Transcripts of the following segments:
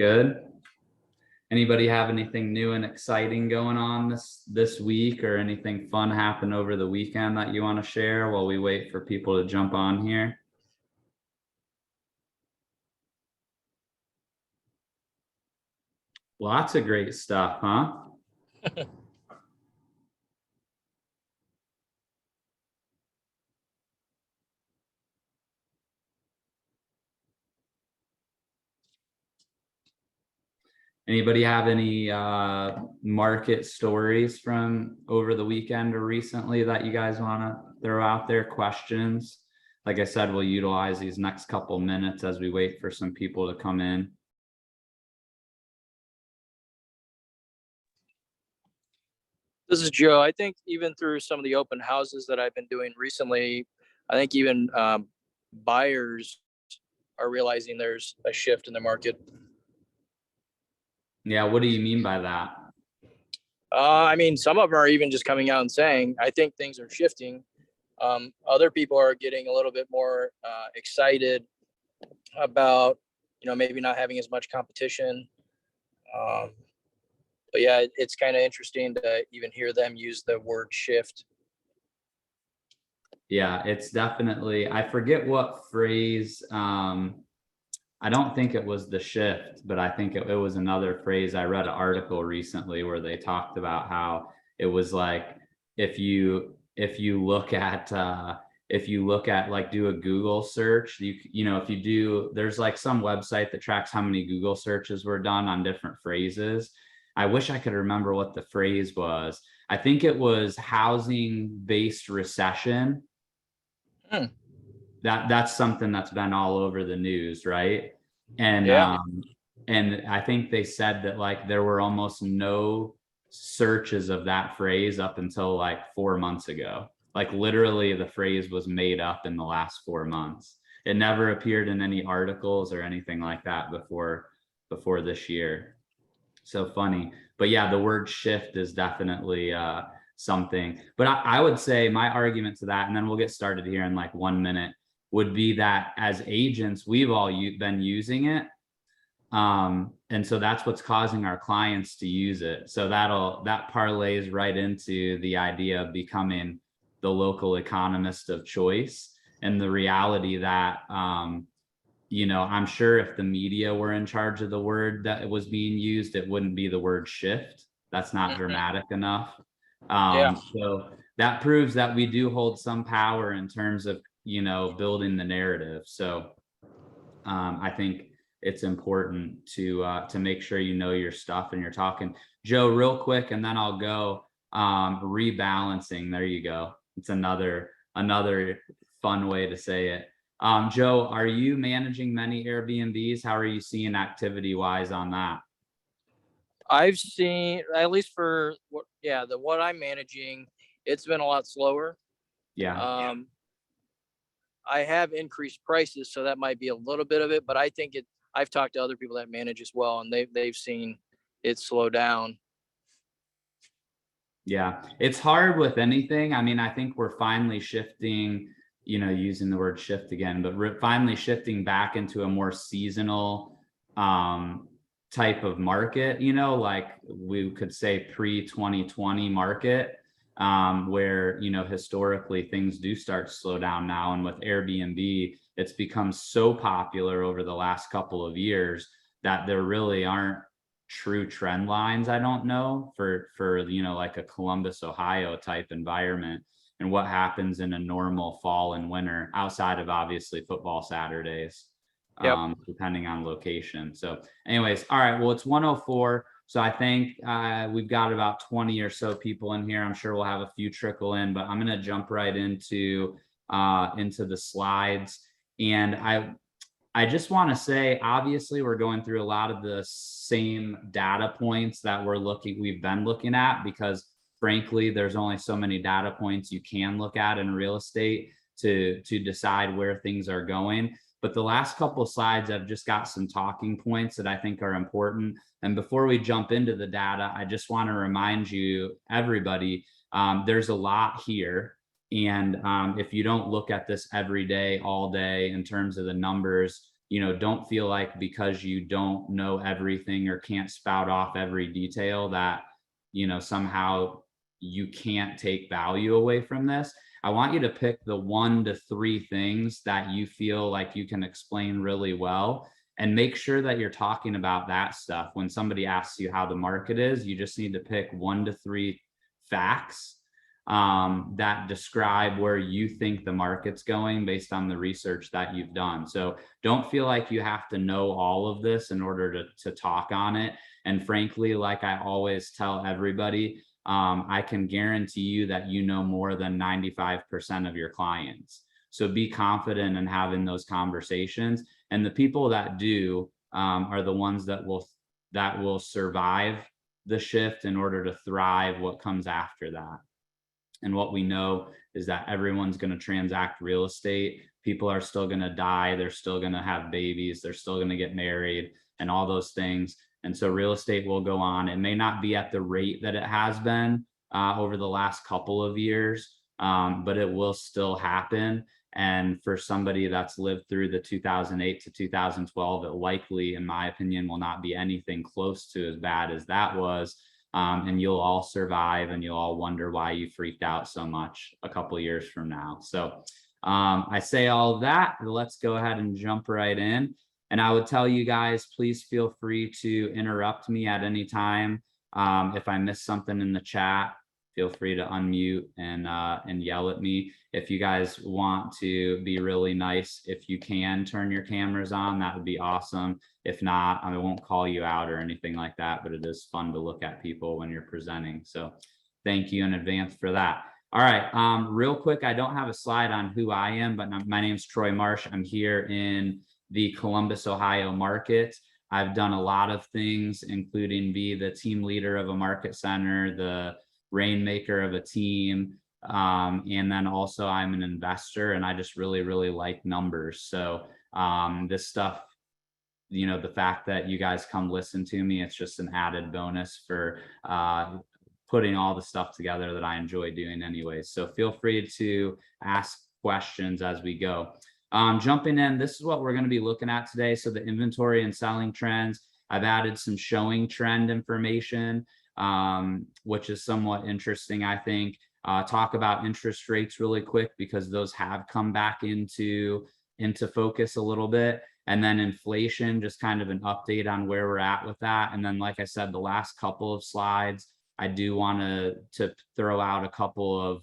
Good. Anybody have anything new and exciting going on this week, or anything fun happen over the weekend that you want to share while we wait for people to jump on here? Lots of great stuff, huh? Anybody have any market stories from over the weekend or recently that you guys want to throw out there? Questions? Like I said, we'll utilize these next couple minutes as we wait for some people to come in. This is Joe. I think even through some of the open houses that I've been doing recently, I think even buyers are realizing there's a shift in the market. Yeah, what do you mean by that? I mean, some of them are even just coming out and saying, I think things are shifting. Other people are getting a little bit more excited about, maybe not having as much competition. But yeah, it's kind of interesting to even hear them use the word shift. Yeah, it's definitely, I forget what phrase, I don't think it was the shift, but I think it was another phrase. I read an article recently where they talked about how it was like, if you look at like, do a Google search, if you do, there's like some website that tracks how many Google searches were done on different phrases. I wish I could remember what the phrase was. I think it was housing-based recession. That's something that's been all over the news, right? And Yeah. And I think they said that like there were almost no searches of that phrase up until like 4 months ago. Like literally the phrase was made up in the last 4 months. It never appeared in any articles or anything like that before this year. So funny. But yeah, the word shift is definitely something. But I would say my argument to that, and then we'll get started here in like 1 minute, would be that as agents, we've all been using it. And so that's what's causing our clients to use it. So that parlays right into the idea of becoming the local economist of choice, and the reality that, I'm sure if the media were in charge of the word that was being used, it wouldn't be the word shift. That's not dramatic enough. Yeah. So that proves that we do hold some power in terms of, building the narrative. So I think it's important to make sure you know your stuff and you're talking. Joe, real quick, and then I'll go. Rebalancing. There you go. It's another fun way to say it. Joe, are you managing many Airbnbs? How are you seeing activity wise on that? I've seen, at least for what I'm managing, it's been a lot slower. Yeah. I have increased prices, so that might be a little bit of it, but I think I've talked to other people that manage as well, and they've seen it slow down. Yeah, it's hard with anything. I mean, I think we're finally shifting, using the word shift again, but we're finally shifting back into a more seasonal type of market, like we could say pre-2020 market, where, historically things do start to slow down now. And with Airbnb, it's become so popular over the last couple of years that there really aren't true trend lines, I don't know, for like a Columbus, Ohio type environment, and what happens in a normal fall and winter outside of obviously football Saturdays, Yep. Depending on location. So anyways, all right, well, it's 1:04. So I think we've got about 20 or so people in here. I'm sure we'll have a few trickle in, but I'm going to jump right into the slides. And I just want to say, obviously, we're going through a lot of the same data points that we've been looking at, because frankly, there's only so many data points you can look at in real estate to decide where things are going. But the last couple of slides, I've just got some talking points that I think are important. And before we jump into the data, I just want to remind you, everybody, there's a lot here. And if you don't look at this every day, all day, in terms of the numbers, don't feel like because you don't know everything or can't spout off every detail that, somehow you can't take value away from this. I want you to pick the 1 to 3 things that you feel like you can explain really well, and make sure that you're talking about that stuff. When somebody asks you how the market is, you just need to pick 1 to 3 facts that describe where you think the market's going based on the research that you've done. So don't feel like you have to know all of this in order to talk on it. And frankly, like I always tell everybody, I can guarantee you that you know more than 95% of your clients. So be confident in having those conversations. And the people that do are the ones that will survive the shift in order to thrive what comes after that. And what we know is that everyone's going to transact real estate. People are still going to die. They're still going to have babies. They're still going to get married and all those things. And so real estate will go on. It may not be at the rate that it has been over the last couple of years, but it will still happen. And for somebody that's lived through the 2008 to 2012, it likely, in my opinion, will not be anything close to as bad as that was. And you'll all survive, and you'll all wonder why you freaked out so much a couple of years from now. So I say all of that. Let's go ahead and jump right in. And I would tell you guys, please feel free to interrupt me at any time. If I miss something in the chat, feel free to unmute and yell at me. If you guys want to be really nice, if you can turn your cameras on, that would be awesome. If not, I won't call you out or anything like that, but it is fun to look at people when you're presenting. So thank you in advance for that. All right, real quick, I don't have a slide on who I am, but my name's Troy Marsh. I'm here in the Columbus, Ohio market. I've done a lot of things, including be the team leader of a market center, the rainmaker of a team, and then also I'm an investor, and I just really, really like numbers. So this stuff, the fact that you guys come listen to me, it's just an added bonus for putting all the stuff together that I enjoy doing anyways. So feel free to ask questions as we go. Jumping in, this is what we're going to be looking at today. So the inventory and selling trends. I've added some showing trend information, which is somewhat interesting, I think. Talk about interest rates really quick, because those have come back into focus a little bit. And then inflation, just kind of an update on where we're at with that. And then, like I said, the last couple of slides, I do want to throw out a couple of,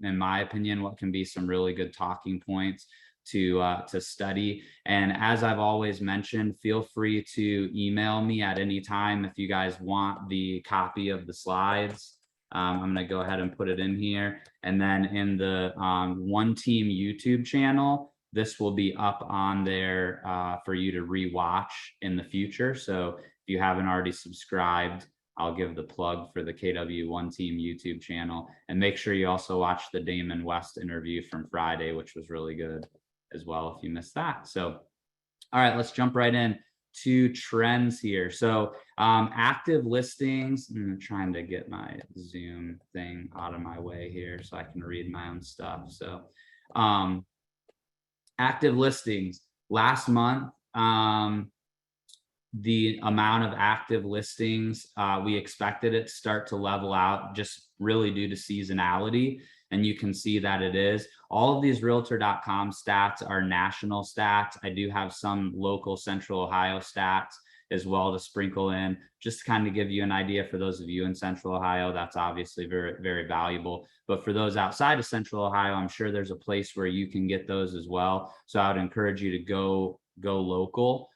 in my opinion, what can be some really good talking points to study. And as I've always mentioned, feel free to email me at any time if you guys want the copy of the slides. I'm going to go ahead and put it in here. And then in the One Team YouTube channel, this will be up on there for you to rewatch in the future. So if you haven't already subscribed, I'll give the plug for the KW One Team YouTube channel. And make sure you also watch the Damon West interview from Friday, which was really good as well if you missed that. So, all right, let's jump right in to trends here. So active listings, I'm trying to get my Zoom thing out of my way here so I can read my own stuff. So active listings last month, the amount of active listings, we expected it to start to level out just really due to seasonality. And you can see that it is. All of these realtor.com stats are national stats. I do have some local Central Ohio stats as well to sprinkle in, just to kind of give you an idea. For those of you in Central Ohio, that's obviously very, very valuable. But for those outside of Central Ohio, I'm sure there's a place where you can get those as well. So I would encourage you to go local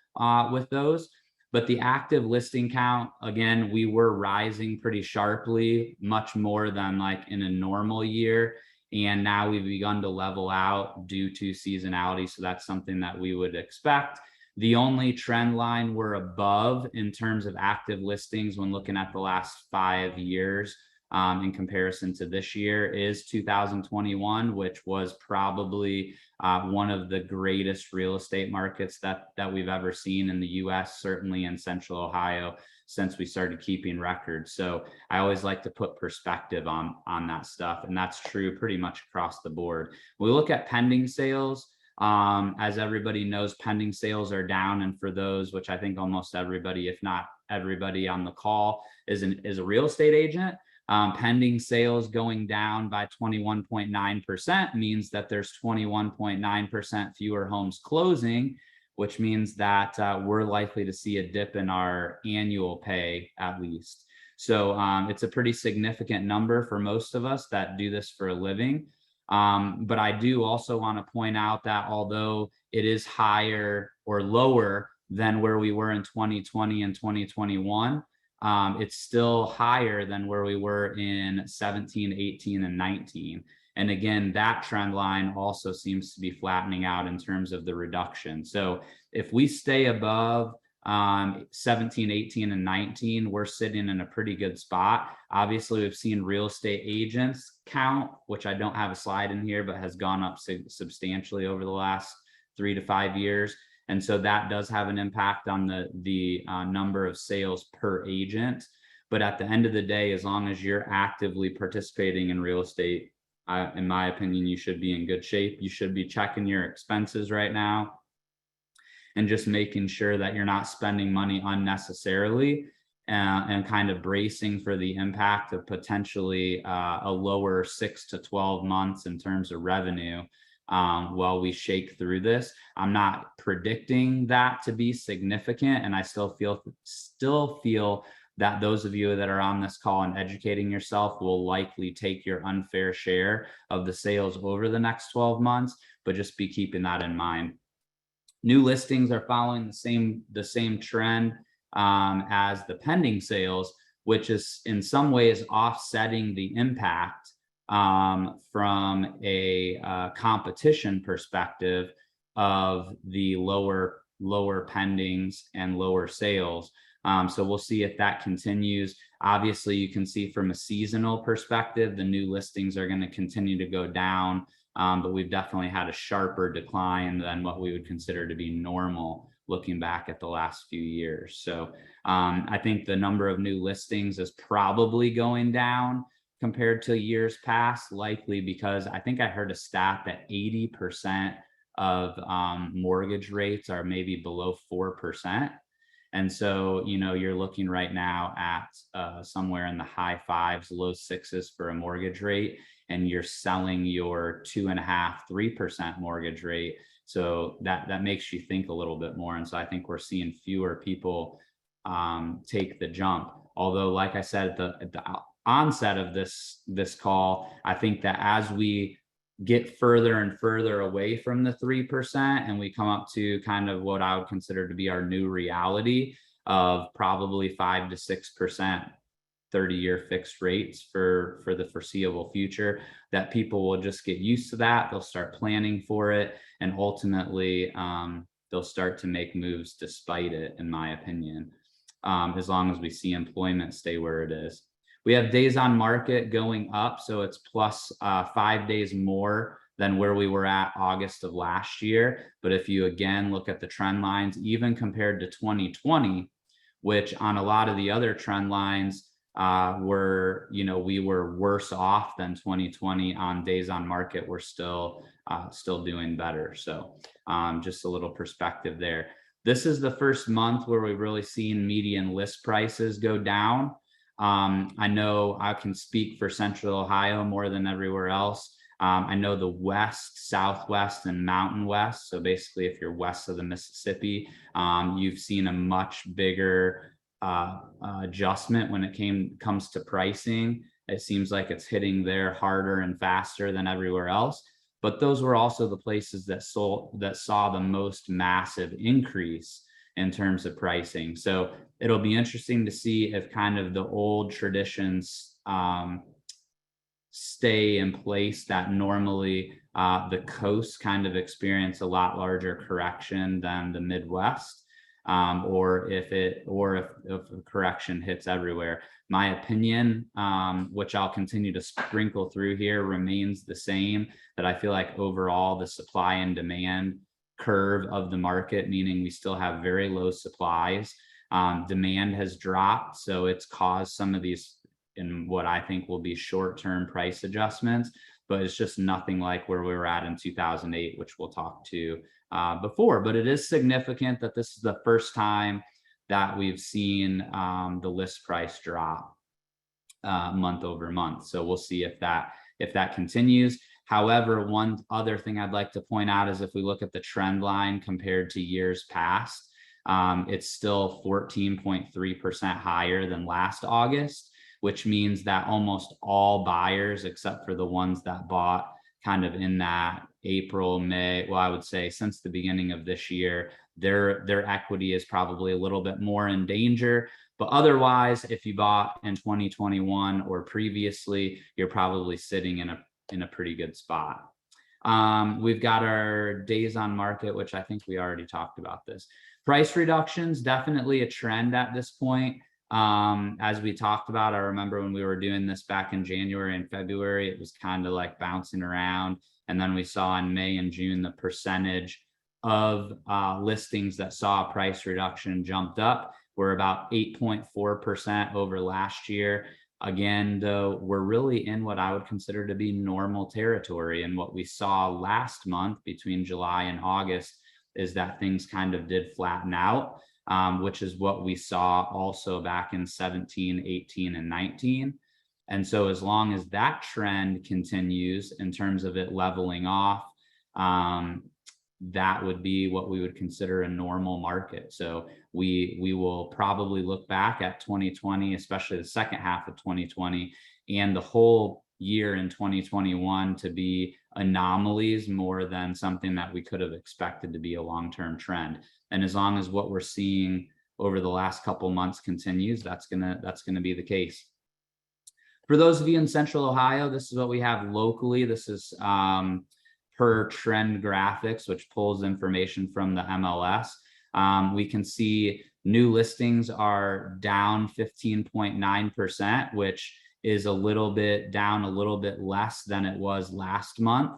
with those. But the active listing count, again, we were rising pretty sharply, much more than like in a normal year. And now we've begun to level out due to seasonality. So that's something that we would expect. The only trend line we're above in terms of active listings when looking at the last 5 years in comparison to this year is 2021, which was probably one of the greatest real estate markets that we've ever seen in the US, certainly in Central Ohio, since we started keeping records. So I always like to put perspective on that stuff. And that's true pretty much across the board. When we look at pending sales, As everybody knows, pending sales are down. And for those, which I think almost everybody, if not everybody on the call is a real estate agent, pending sales going down by 21.9% means that there's 21.9% fewer homes closing, which means that we're likely to see a dip in our annual pay at least. So it's a pretty significant number for most of us that do this for a living. But I do also want to point out that although it is higher or lower than where we were in 2020 and 2021, it's still higher than where we were in 17, 18, and 19. And again, that trend line also seems to be flattening out in terms of the reduction. So if we stay above 17, 18, and 19, we're sitting in a pretty good spot. Obviously, we've seen real estate agents count, which I don't have a slide in here, but has gone up substantially over the last 3 to 5 years. And so that does have an impact on the number of sales per agent. But at the end of the day, as long as you're actively participating in real estate, in my opinion, you should be in good shape. You should be checking your expenses right now and just making sure that you're not spending money unnecessarily, and kind of bracing for the impact of potentially a lower 6 to 12 months in terms of revenue while we shake through this. I'm not predicting that to be significant, and I still feel that those of you that are on this call and educating yourself will likely take your unfair share of the sales over the next 12 months, but just be keeping that in mind. New listings are following the same trend as the pending sales, which is in some ways offsetting the impact from a competition perspective of the lower pendings and lower sales. So we'll see if that continues. Obviously, you can see from a seasonal perspective, the new listings are going to continue to go down, but we've definitely had a sharper decline than what we would consider to be normal looking back at the last few years. So I think the number of new listings is probably going down compared to years past, likely because I think I heard a stat that 80% of mortgage rates are maybe below 4%. And so, you're looking right now at somewhere in the high 5s, low 6s for a mortgage rate, and you're selling your 2.5%, 3% mortgage rate. So that makes you think a little bit more. And so I think we're seeing fewer people take the jump. Although, like I said, at the onset of this call, I think that as we get further and further away from the 3% and we come up to kind of what I would consider to be our new reality of probably 5 to 6% 30-year fixed rates for the foreseeable future, that people will just get used to that. They'll start planning for it, and ultimately they'll start to make moves despite it, in my opinion, as long as we see employment stay where it is. We have days on market going up, so it's plus 5 days more than where we were at August of last year. But if you again look at the trend lines, even compared to 2020, which on a lot of the other trend lines we were worse off than 2020 on days on market, we're still doing better. So just a little perspective there. This is the first month where we've really seen median list prices go down. I know I can speak for Central Ohio more than everywhere else. I know the West, Southwest, and Mountain West. So basically, if you're west of the Mississippi, you've seen a much bigger adjustment when it comes to pricing. It seems like it's hitting there harder and faster than everywhere else. But those were also the places that saw the most massive increase in terms of pricing. So it'll be interesting to see if kind of the old traditions stay in place, that normally the coast kind of experience a lot larger correction than the Midwest, or if a correction hits everywhere. My opinion, which I'll continue to sprinkle through here, remains the same, that I feel like overall the supply and demand curve of the market, meaning we still have very low supplies. Demand has dropped, so it's caused some of these, in what I think will be short-term price adjustments. but it's just nothing like where we were at in 2008, which we'll talk to before. But it is significant that this is the first time that we've seen the list price drop month over month. So we'll see if that continues. However, one other thing I'd like to point out is if we look at the trend line compared to years past, it's still 14.3% higher than last August, which means that almost all buyers, except for the ones that bought kind of in that April, May, well, I would say since the beginning of this year, their equity is probably a little bit more in danger. But otherwise, if you bought in 2021 or previously, you're probably sitting in a pretty good spot. We've got our days on market, which I think we already talked about this. Price reductions, definitely a trend at this point. As we talked about, I remember when we were doing this back in January and February, it was kind of like bouncing around. And then we saw in May and June, the percentage of listings that saw a price reduction jumped up. We're about 8.4% over last year. Again, though, we're really in what I would consider to be normal territory. And what we saw last month between July and August is that things kind of did flatten out, which is what we saw also back in 17, 18, and 19. And so as long as that trend continues in terms of it leveling off, that would be what we would consider a normal market. So we will probably look back at 2020, especially the second half of 2020 and the whole year in 2021 to be anomalies more than something that we could have expected to be a long-term trend. And as long as what we're seeing over the last couple months continues, that's gonna be the case. For those of you in Central Ohio, this is what we have locally. This is per Trend Graphics, which pulls information from the MLS. We can see new listings are down 15.9%, which is a little bit down, a little bit less than it was last month.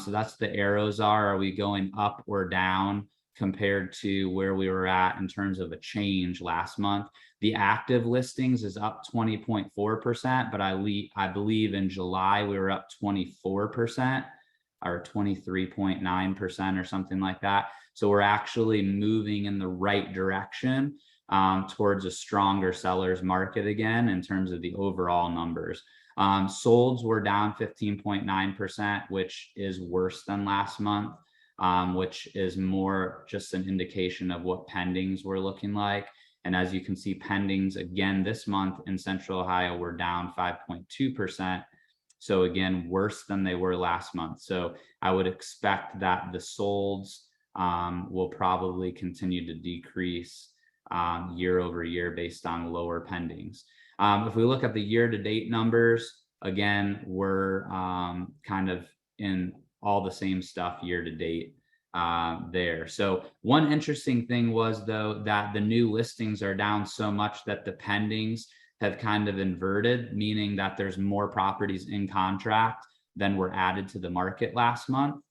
So that's the arrows are we going up or down compared to where we were at in terms of a change last month. The active listings is up 20.4%, but I believe in July we were up 24%. Or 23.9% or something like that. So we're actually moving in the right direction towards a stronger seller's market again in terms of the overall numbers. Solds were down 15.9%, which is worse than last month, which is more just an indication of what pendings were looking like. And as you can see, pendings again this month in Central Ohio were down 5.2%. So again, worse than they were last month. So I would expect that the solds will probably continue to decrease year over year based on lower pendings. If we look at the year-to-date numbers, again, we're kind of in all the same stuff year-to-date there. So one interesting thing was, though, that the new listings are down so much that the pendings have kind of inverted, meaning that there's more properties in contract than were added to the market last month.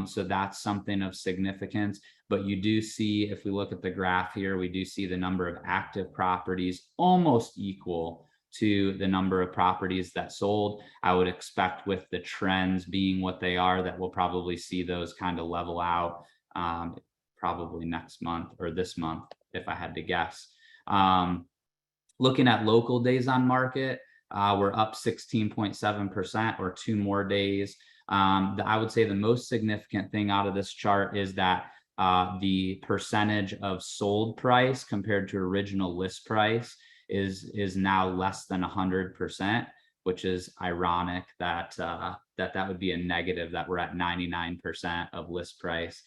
So that's something of significance. But you do see, if we look at the graph here, we do see the number of active properties almost equal to the number of properties that sold. I would expect with the trends being what they are, that we'll probably see those kind of level out probably next month or this month, if I had to guess. Looking at local days on market, we're up 16.7% or 2 more days. I would say the most significant thing out of this chart is that the percentage of sold price compared to original list price is now less than 100%, which is ironic that that would be a negative, that we're at 99% of list price.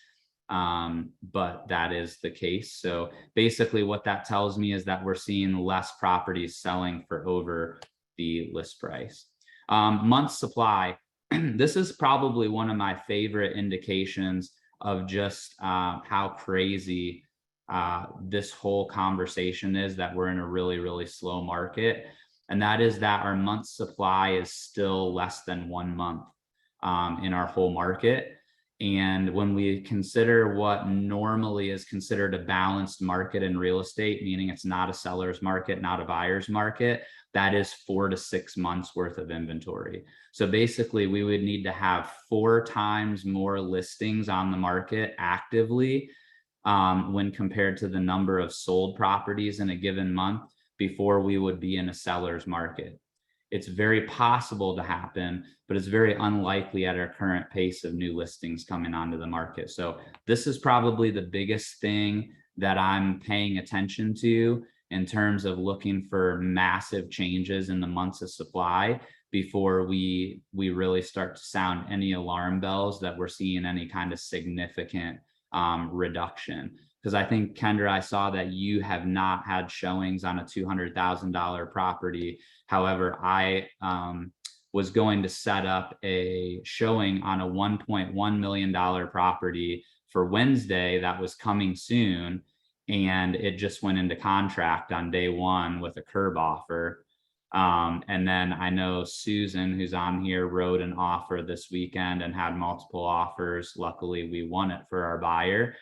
But that is the case. So basically what that tells me is that we're seeing less properties selling for over the list price. Month supply. This is probably one of my favorite indications of just how crazy this whole conversation is, that we're in a really, really slow market. And that is that our month supply is still less than 1 month in our whole market. And when we consider what normally is considered a balanced market in real estate, meaning it's not a seller's market, not a buyer's market, that is 4 to 6 months worth of inventory. So basically, we would need to have 4 times more listings on the market actively when compared to the number of sold properties in a given month before we would be in a seller's market. It's very possible to happen, but it's very unlikely at our current pace of new listings coming onto the market. So this is probably the biggest thing that I'm paying attention to in terms of looking for massive changes in the months of supply before we really start to sound any alarm bells that we're seeing any kind of significant reduction. Because I think, Kendra, I saw that you have not had showings on a $200,000 property. However, I was going to set up a showing on a $1.1 million property for Wednesday that was coming soon. And it just went into contract on day one with a curb offer. And then I know Susan, who's on here, wrote an offer this weekend and had multiple offers. Luckily, we won it for our buyer.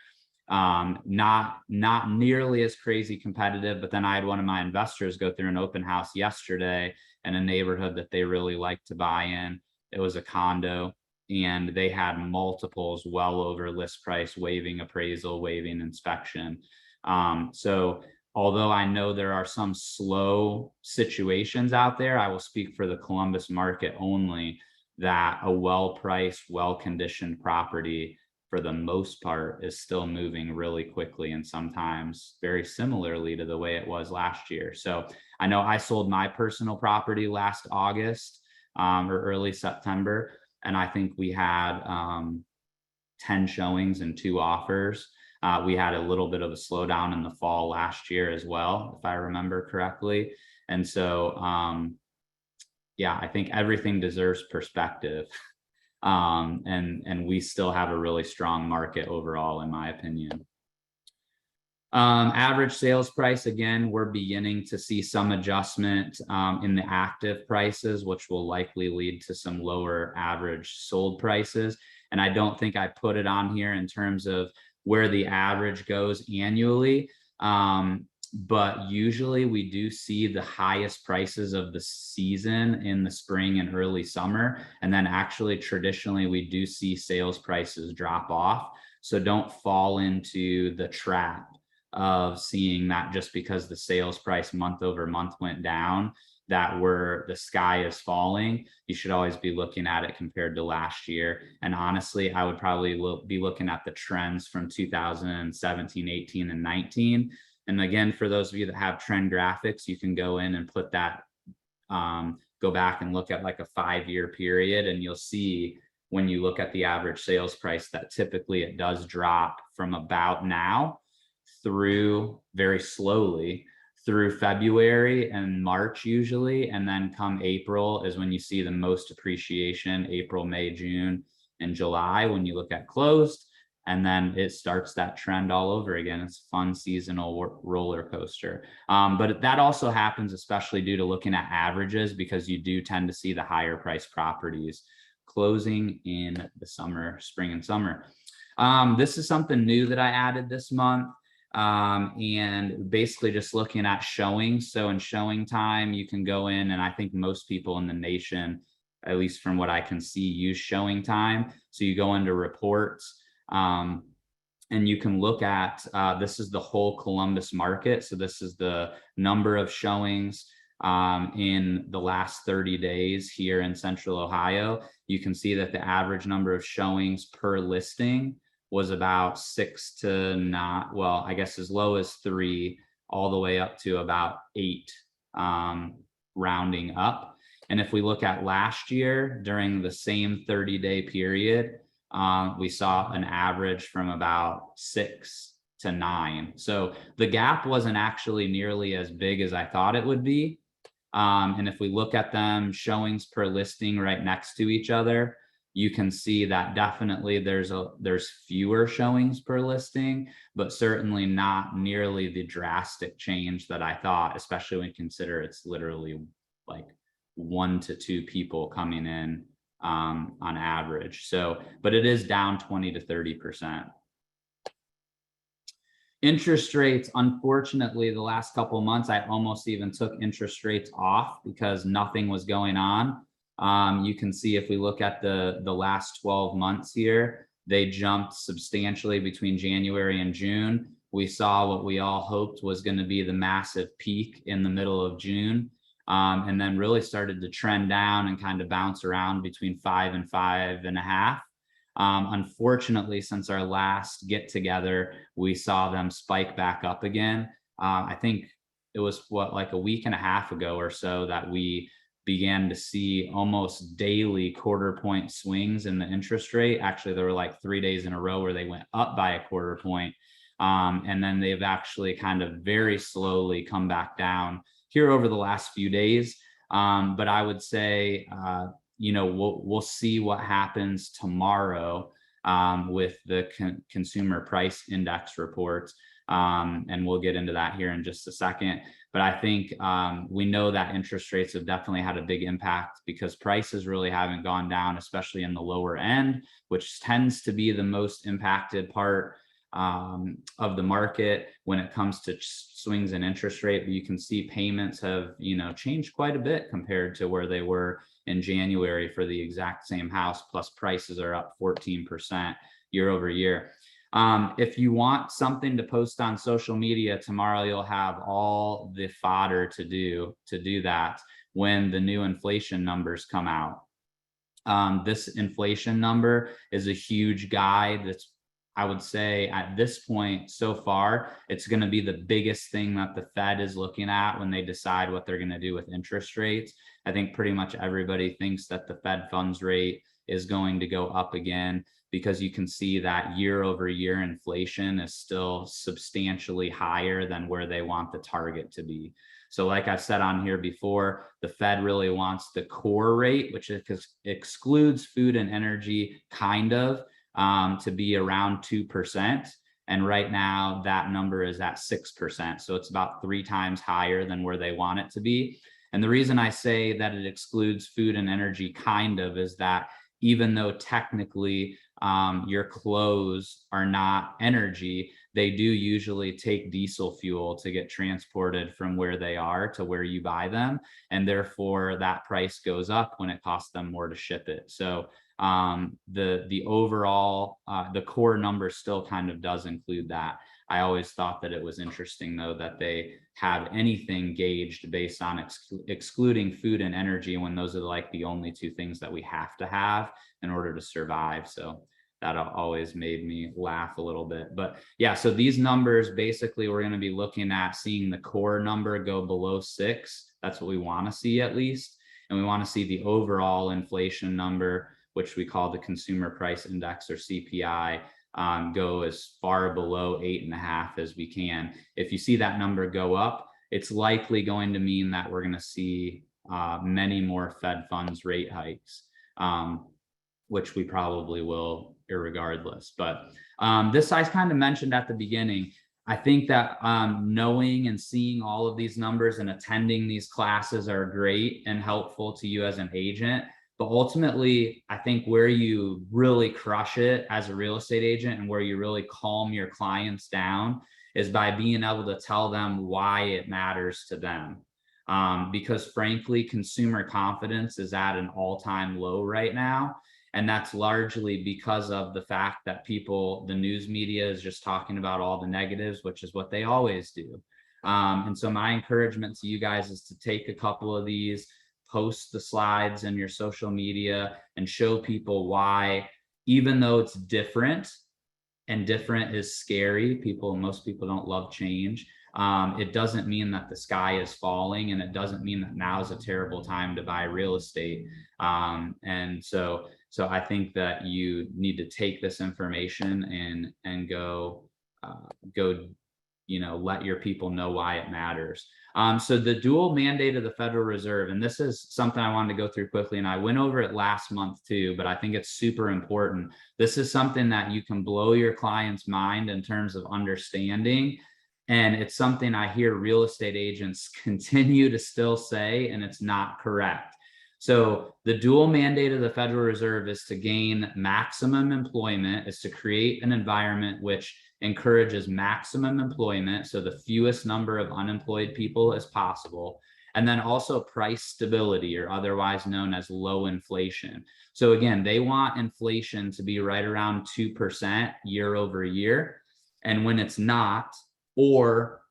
Not nearly as crazy competitive, but then I had one of my investors go through an open house yesterday in a neighborhood that they really like to buy in. It was a condo, and they had multiples well over list price, waiving appraisal, waiving inspection. So although I know there are some slow situations out there, I will speak for the Columbus market only, that a well-priced, well-conditioned property for the most part is still moving really quickly, and sometimes very similarly to the way it was last year. So I know I sold my personal property last August or early September, and I think we had 10 showings and 2 offers. We had a little bit of a slowdown in the fall last year as well, if I remember correctly. And so, yeah, I think everything deserves perspective. And we still have a really strong market overall, in my opinion. Average sales price, again, we're beginning to see some adjustment in the active prices, which will likely lead to some lower average sold prices. And I don't think I put it on here in terms of where the average goes annually. But usually we do see the highest prices of the season in the spring and early summer. And then actually traditionally we do see sales prices drop off. So don't fall into the trap of seeing that just because the sales price month over month went down, that the sky is falling. You should always be looking at it compared to last year. And honestly, I would probably be looking at the trends from 2017, 18, and 19. And again, for those of you that have trend graphics, you can go in and put that, go back and look at like a 5-year period, and you'll see when you look at the average sales price that typically it does drop from about now through very slowly through February and March usually. And then come April is when you see the most appreciation, April, May, June, and July when you look at closed. And then it starts that trend all over again. It's a fun seasonal roller coaster. But that also happens, especially due to looking at averages, because you do tend to see the higher priced properties closing in the summer, spring and summer. This is something new that I added this month. And basically just looking at showings. So in showing time, you can go in, and I think most people in the nation, at least from what I can see, use showing time. So you go into reports, and you can look at, this is the whole Columbus market. So this is the number of showings in the last 30 days here in Central Ohio. You can see that the average number of showings per listing was about 6 to not, well, I guess as low as 3, all the way up to about 8, rounding up. And if we look at last year during the same 30-day period, we saw an average from about 6 to 9. So the gap wasn't actually nearly as big as I thought it would be. And if we look at them showings per listing right next to each other, you can see that definitely there's fewer showings per listing, but certainly not nearly the drastic change that I thought, especially when you consider it's literally like 1 to 2 people coming in on average. So, but it is down 20 to 30%. Interest rates, unfortunately, the last couple of months, I almost even took interest rates off because nothing was going on. You can see if we look at the last 12 months here, they jumped substantially between January and June. We saw what we all hoped was going to be the massive peak in the middle of June, and then really started to trend down and kind of bounce around between 5 and 5.5. Unfortunately, since our last get together, we saw them spike back up again. I think it was like a week and a half ago or so that we began to see almost daily quarter point swings in the interest rate. Actually, there were like 3 days in a row where they went up by a quarter point. And then they've actually kind of very slowly come back down here over the last few days. But I would say, we'll see what happens tomorrow with the consumer price index reports. And we'll get into that here in just a second. But I think we know that interest rates have definitely had a big impact because prices really haven't gone down, especially in the lower end, which tends to be the most impacted part of the market when it comes to swings in interest rate. But you can see payments have, changed quite a bit compared to where they were in January for the exact same house, plus prices are up 14% year over year. If you want something to post on social media tomorrow, you'll have all the fodder to do that when the new inflation numbers come out. This inflation number is a huge guide. That's, I would say at this point so far, it's going to be the biggest thing that the Fed is looking at when they decide what they're going to do with interest rates. I think pretty much everybody thinks that the Fed funds rate is going to go up again because you can see that year over year inflation is still substantially higher than where they want the target to be. So like I've said on here before, the Fed really wants the core rate, which excludes food and energy, to be around 2%. And right now that number is at 6%. So it's about 3 times higher than where they want it to be. And the reason I say that it excludes food and energy is that even though technically your clothes are not energy, they do usually take diesel fuel to get transported from where they are to where you buy them. And therefore that price goes up when it costs them more to ship it. So the overall, the core number still kind of does include that. I always thought that it was interesting though, that they have anything gauged based on excluding food and energy when those are like the only 2 things that we have to have in order to survive. So that always made me laugh a little bit. But yeah, so these numbers, basically we're going to be looking at seeing the core number go below 6. That's what we want to see at least. And we want to see the overall inflation number, which we call the consumer price index or CPI, go as far below 8.5 as we can. If you see that number go up, it's likely going to mean that we're going to see many more Fed funds rate hikes, which we probably will irregardless. But this I kind of mentioned at the beginning. I think that knowing and seeing all of these numbers and attending these classes are great and helpful to you as an agent. But ultimately, I think where you really crush it as a real estate agent and where you really calm your clients down is by being able to tell them why it matters to them. Because frankly, consumer confidence is at an all-time low right now. And that's largely because of the fact that the news media is just talking about all the negatives, which is what they always do. And so my encouragement to you guys is to take a couple of these, post the slides in your social media and show people why, even though it's different and different is scary, most people don't love change. It doesn't mean that the sky is falling, and it doesn't mean that now is a terrible time to buy real estate. And so I think that you need to take this information and go, let your people know why it matters. So the dual mandate of the Federal Reserve, and this is something I wanted to go through quickly, and I went over it last month too, but I think it's super important. This is something that you can blow your client's mind in terms of understanding. And it's something I hear real estate agents continue to still say, and it's not correct. So the dual mandate of the Federal Reserve is to gain maximum employment, is to create an environment which encourages maximum employment, so the fewest number of unemployed people as possible, and then also price stability, or otherwise known as low inflation. So again, they want inflation to be right around 2% year over year. And when it's not, or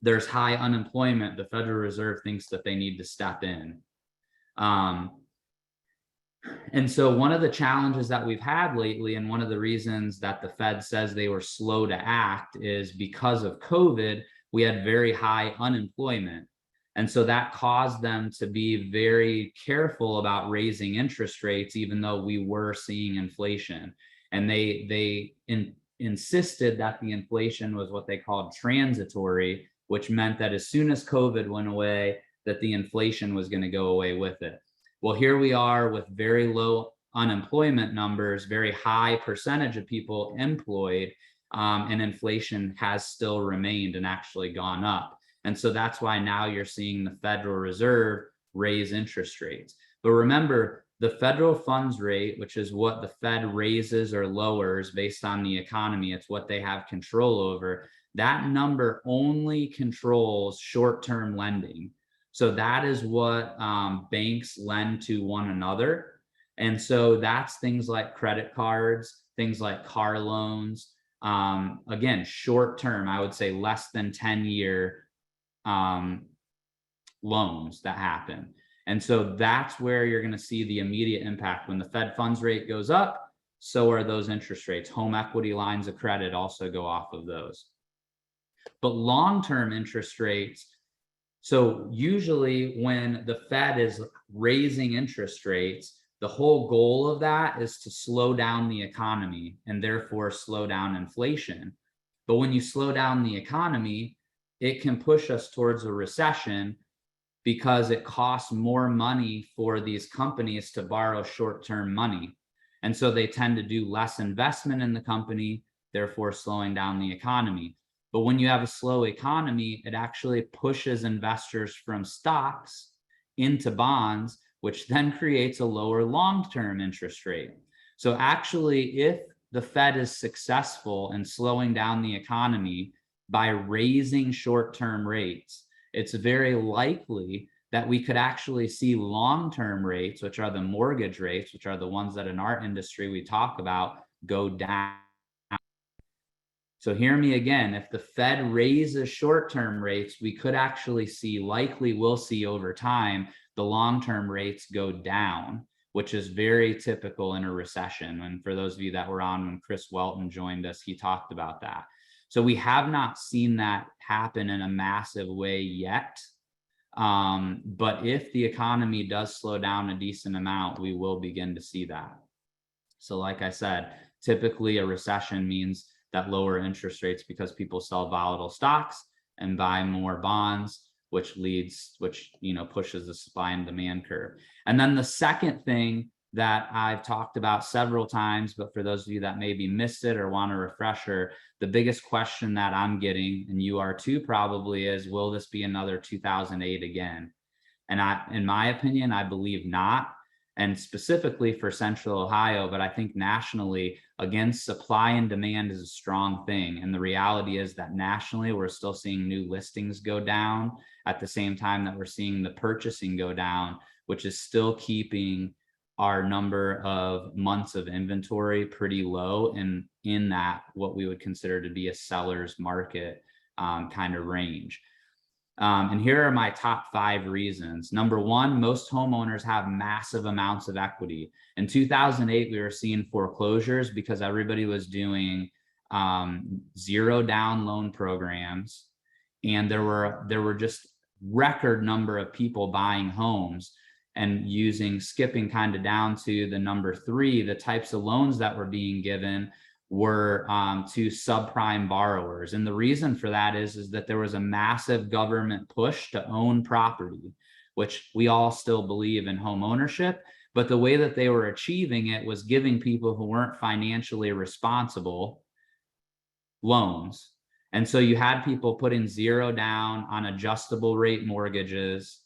there's high unemployment, the Federal Reserve thinks that they need to step in. And so one of the challenges that we've had lately, and one of the reasons that the Fed says they were slow to act, is because of COVID, we had very high unemployment. And so that caused them to be very careful about raising interest rates, even though we were seeing inflation. And they insisted that the inflation was what they called transitory, which meant that as soon as COVID went away, that the inflation was going to go away with it. Well, here we are with very low unemployment numbers, very high percentage of people employed, and inflation has still remained and actually gone up. And so that's why now you're seeing the Federal Reserve raise interest rates. But remember, the federal funds rate, which is what the Fed raises or lowers based on the economy, it's what they have control over, that number only controls short-term lending. So that is what banks lend to one another. And so that's things like credit cards, things like car loans. Again, short term, I would say less than 10-year loans that happen. And so that's where you're going to see the immediate impact. When the Fed funds rate goes up, so are those interest rates. Home equity lines of credit also go off of those. But long-term interest rates, so usually when the Fed is raising interest rates, the whole goal of that is to slow down the economy and therefore slow down inflation. But when you slow down the economy, it can push us towards a recession because it costs more money for these companies to borrow short-term money. And so they tend to do less investment in the company, therefore slowing down the economy. But when you have a slow economy, it actually pushes investors from stocks into bonds, which then creates a lower long-term interest rate. So actually, if the Fed is successful in slowing down the economy by raising short-term rates, it's very likely that we could actually see long-term rates, which are the mortgage rates, which are the ones that in our industry we talk about, go down. So hear me again, if the Fed raises short-term rates, we could actually see, likely we'll see over time, the long-term rates go down, which is very typical in a recession. And for those of you that were on when Chris Welton joined us, he talked about that. So we have not seen that happen in a massive way yet. But if the economy does slow down a decent amount, we will begin to see that. So like I said, typically a recession means that lower interest rates because people sell volatile stocks and buy more bonds, which pushes the supply and demand curve. And then the second thing that I've talked about several times, but for those of you that maybe missed it or want a refresher, the biggest question that I'm getting, and you are too probably, is, will this be another 2008 again? And in my opinion, I believe not. And specifically for Central Ohio, but I think nationally, again, supply and demand is a strong thing. And the reality is that nationally, we're still seeing new listings go down at the same time that we're seeing the purchasing go down, which is still keeping our number of months of inventory pretty low, and in that what we would consider to be a seller's market kind of range. And here are my top 5 reasons. Number one, most homeowners have massive amounts of equity. In 2008, we were seeing foreclosures because everybody was doing zero down loan programs, and there were just record number of people buying homes. And skipping kind of down to the number 3, the types of loans that were being given were to subprime borrowers. And the reason for that is that there was a massive government push to own property, which we all still believe in home ownership. But the way that they were achieving it was giving people who weren't financially responsible loans. And so you had people putting zero down on adjustable rate mortgages,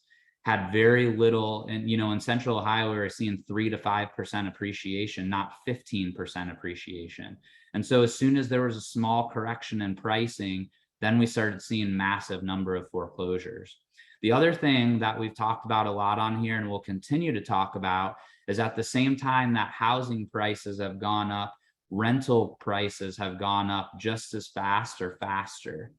had very little. And, in Central Ohio, we were seeing 3 to 5% appreciation, not 15% appreciation. And so as soon as there was a small correction in pricing, then we started seeing massive number of foreclosures. The other thing that we've talked about a lot on here and we'll continue to talk about is at the same time that housing prices have gone up, rental prices have gone up just as fast or faster.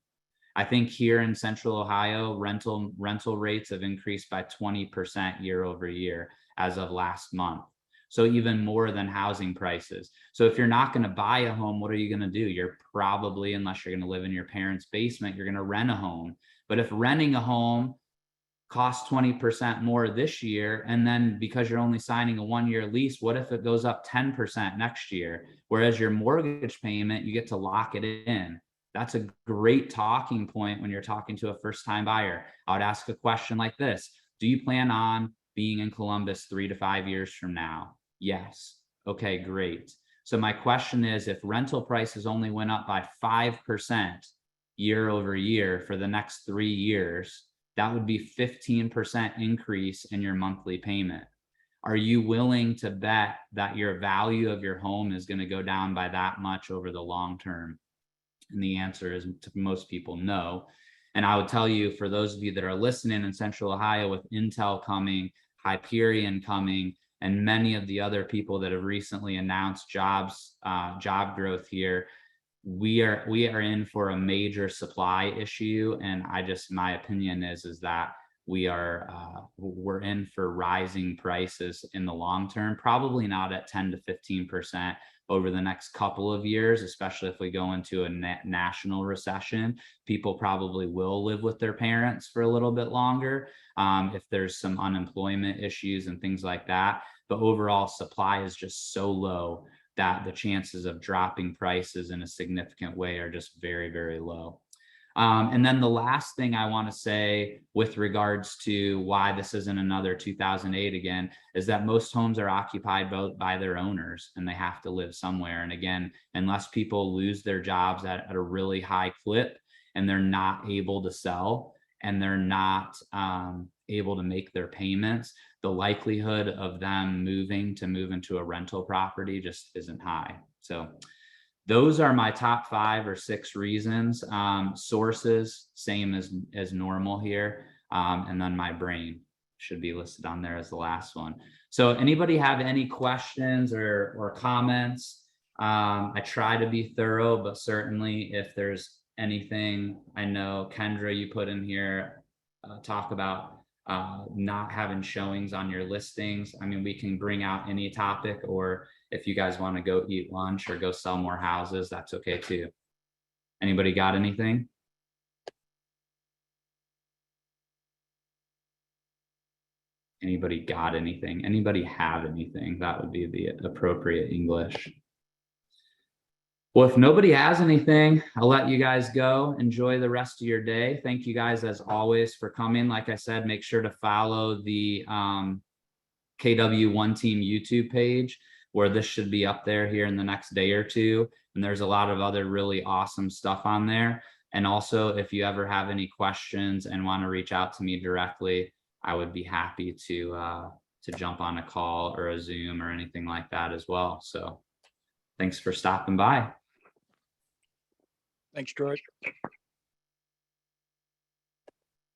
I think here in Central Ohio, rental rates have increased by 20% year over year as of last month. So even more than housing prices. So if you're not going to buy a home, what are you going to do? You're probably, unless you're going to live in your parents' basement, you're going to rent a home. But if renting a home costs 20% more this year, and then because you're only signing a 1-year lease, what if it goes up 10% next year? Whereas your mortgage payment, you get to lock it in. That's a great talking point when you're talking to a first-time buyer. I would ask a question like this: do you plan on being in Columbus 3 to 5 years from now? Yes. Okay, great. So my question is, if rental prices only went up by 5% year over year for the next 3 years, that would be 15% increase in your monthly payment. Are you willing to bet that your value of your home is going to go down by that much over the long term? And the answer is, to most people, no. And I would tell you, for those of you that are listening in Central Ohio, with Intel coming, Hyperion coming, and many of the other people that have recently announced job growth here, we are in for a major supply issue. And my opinion is that we're in for rising prices in the long term, probably not at 10 to 15% over the next couple of years, especially if we go into a national recession. People probably will live with their parents for a little bit longer if there's some unemployment issues and things like that. But overall, supply is just so low that the chances of dropping prices in a significant way are just very, very low. And then the last thing I want to say with regards to why this isn't another 2008 again is that most homes are occupied by their owners, and they have to live somewhere. And again, unless people lose their jobs at a really high clip and they're not able to sell and they're not able to make their payments, the likelihood of them move into a rental property just isn't high. So those are my top 5 or 6 reasons. Sources, same as normal here. And then my brain should be listed on there as the last one. So anybody have any questions or comments? I try to be thorough, but certainly if there's anything, I know Kendra, you put in here, talk about not having showings on your listings. I mean, we can bring out any topic, or if you guys want to go eat lunch or go sell more houses, that's okay too. Anybody got anything? Anybody got anything? Anybody have anything? That would be the appropriate English. Well, if nobody has anything, I'll let you guys go. Enjoy the rest of your day. Thank you guys, as always, for coming. Like I said, make sure to follow the KW One Team YouTube page, where this should be up there here in the next day or two. And there's a lot of other really awesome stuff on there. And also, if you ever have any questions and want to reach out to me directly, I would be happy to jump on a call or a Zoom or anything like that as well. So thanks for stopping by. Thanks, George.